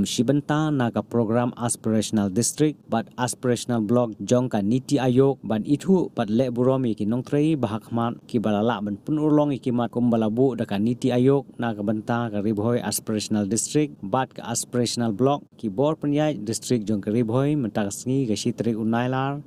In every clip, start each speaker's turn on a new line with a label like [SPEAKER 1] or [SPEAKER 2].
[SPEAKER 1] shibanta naga program aspirational district but aspirational block jongka niti ayok ban itu pat le buromi ki nongtrei bahakmat ki balala ban punurlong ikimat kumbalabu daka niti ayok naga banta ka ribhoi aspirational district but ka aspirational block ki bor penyai district jongka ribhoi mentakasngi ka sitri unailar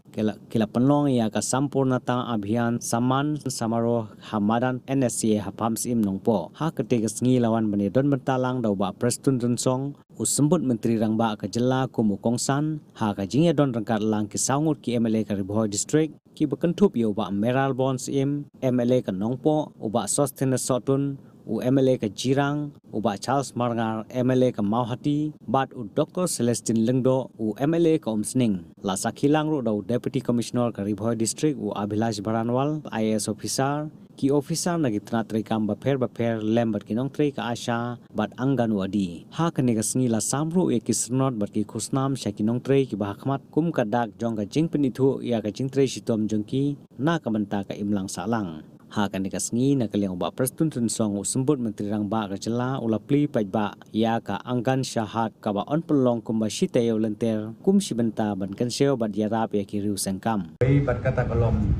[SPEAKER 1] kila penlong ya ka sampurnata abhiyan saman samaroh hamadan NSCA hapams im nongpo ha ketika sengi lawan benedon bentalang dau ba prestun rensong usembut menteri rangba ka jela kumu kongsan ha ka jingya don rangkat lang ki saungut ki MLA ka ribhoi district ki bekentup yo ba meral bonds im MLA ka nongpo uba sostene sotun u MLA ka Jirang, u ba Charles Marngar, MLA ka Mauhati, bat u Dr. Celestine Lengdo, u MLA ka Umsning. La sakilang ru daw Deputy Commissioner ka Ribhoi District u Abhilash Baranwal, IAS officer, ki officer nagi tnatri kam baper lembat kinong tri ka Asha, bat anggan wadi. Ha kaniga sngi la samru ya kisnot bat ki kusnam sya kinong tri ki bahakmat kum kadak jong ka jing penithu ya ka jing tri sitom jongki na ka benta ka imlang salang. Ha kan dikasngi na kaliang ba prestun song sembut menteri rangba ka jela ulapli pajba ya ka anggan syahat ka ba on pelong kumba shitayo lenter kum sibenta ban kanseo bat yarap ya kiriu sengkam
[SPEAKER 2] bat kata kolom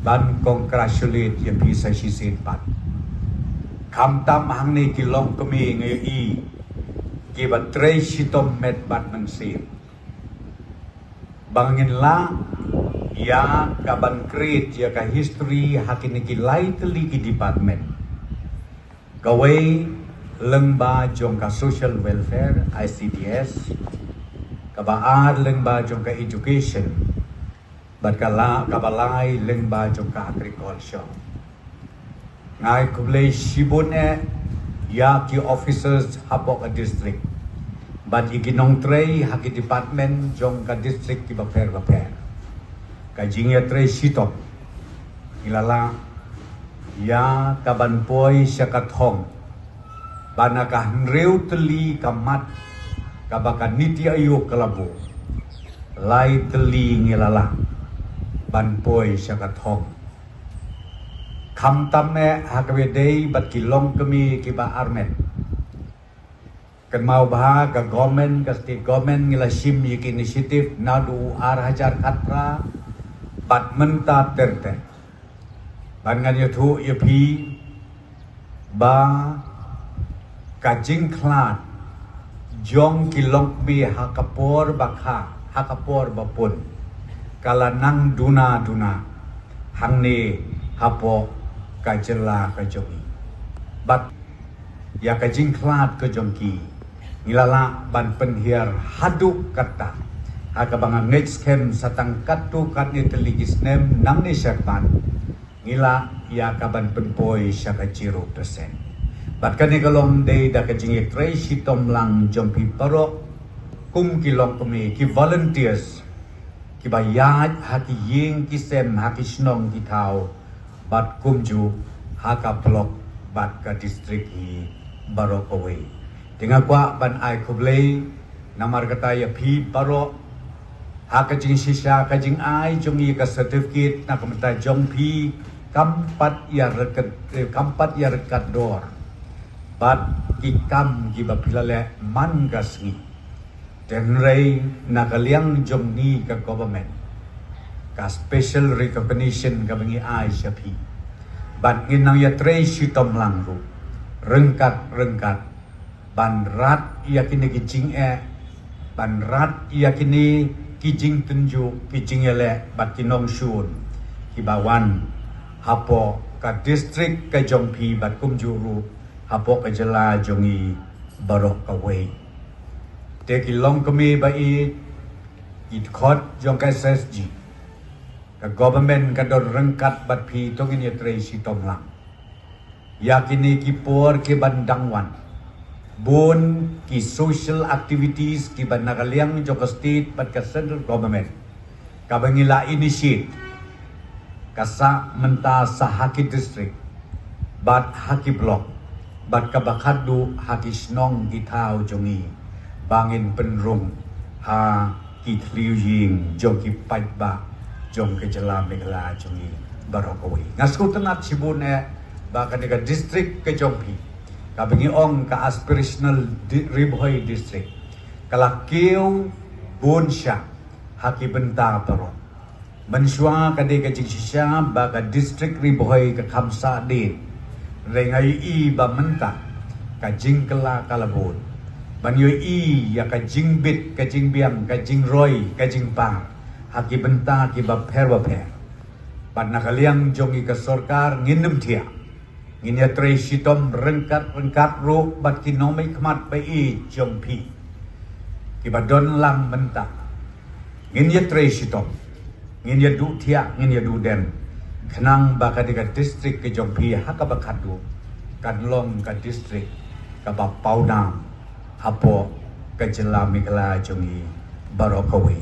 [SPEAKER 2] ban congratulate ya bisa sisit pat kam tam hang ni kilong kami ngi ki bat tre sitom met bat mensir bangin la ya kaban krit ya ka history hakini ki lightly ki department kawai lengba jong ka social welfare ICDS kabaar lengba jong ka education bat kala kabalai lengba jong ka agriculture ngai kublai shibune ya ki officers habok a district bat iginong trei haki department jong ka district ki baper kajingya tre sitop ilala ya kaban poi syakathong banakah nreu teli kamat kabaka niti ayu kalabu lai teli ngilala ban poi syakathong kam tamme hakawedei bat kilong kami kiba armet kan mau bah ka government ka state government ngila sim yik initiative nadu hajar katra bat menta terte bangan yathu yapi ba kajing klan jong kilong bi hakapor bakha hakapor bapun kala nang duna hangni hapo kajela kajogi bat ya kajing klan kajongki ngilala ban penhiar haduk kata akabangan next kem satang katu katni teligis nem nang ni syakpan ngila ya kaban penpoi syaka 0%. Bat kani kalong day da kajing tray sitom lang jompi paro kum kilong kami ki volunteers ki bayat haki ying ki sem haki snong ki tau bat kumju haka blok bat ka district hi barok away. Tinga kwa ban ay kublay namar kata ya pi paro hakajing sisya kajing ai jongi ka certificate na kamta jongpi kampat ya rekat dor bat kikam giba pilale man gasngi tenrei nakaliang jongni ka government ka special recognition ka bangi ai syapi bat nginang ya tre sitom langru rengkat ban rat yakini kijing ban rat yakini kijing tunjuk kijing ele batinong shun hibawan hapo ka district ka jongpi bat kumjuru hapo ka jela jongi barok ka wei te kilong kami bai it khot jong ka SSG ka government ka dor rengkat bat phi tongin ye tre sitom lang yakini ki por ke bandangwan bon ki social activities ki ban nakaliang joka state pat ka central government ka bangila initiate kasa menta sa haki district bat haki block bat ka bakhadu haki snong gitau jongi bangin penrung ha ki thliu ying joki pajba jong ke jela megala jongi barokawi ngaskutanat sibune ba ka district ke jongpi kabangi ong ka aspirational Ribhoi district Kalakil Bunsha haki benta perot. Mensua kade ke Jiksha baga distrik ribohai ke Khamsa din. Rengai i ba menta ka jingkela kalabun. Banyo i ya ka jingbit ka jingbiam ka jingroi ka jingpang. Haki benta ki ba per. Pan nakaliang jongi ke sorkar nginem tia. Nginya trei sitom rengkat ro bat kinomai kmat pa i jompi. Kiba don lang mentak nginya trei sitom nginya du tia nginya du den kenang baka diga distrik ke jompi haka bakadu kan long ka distrik ka ba paunam apo ka jelami kala jongi barokawi.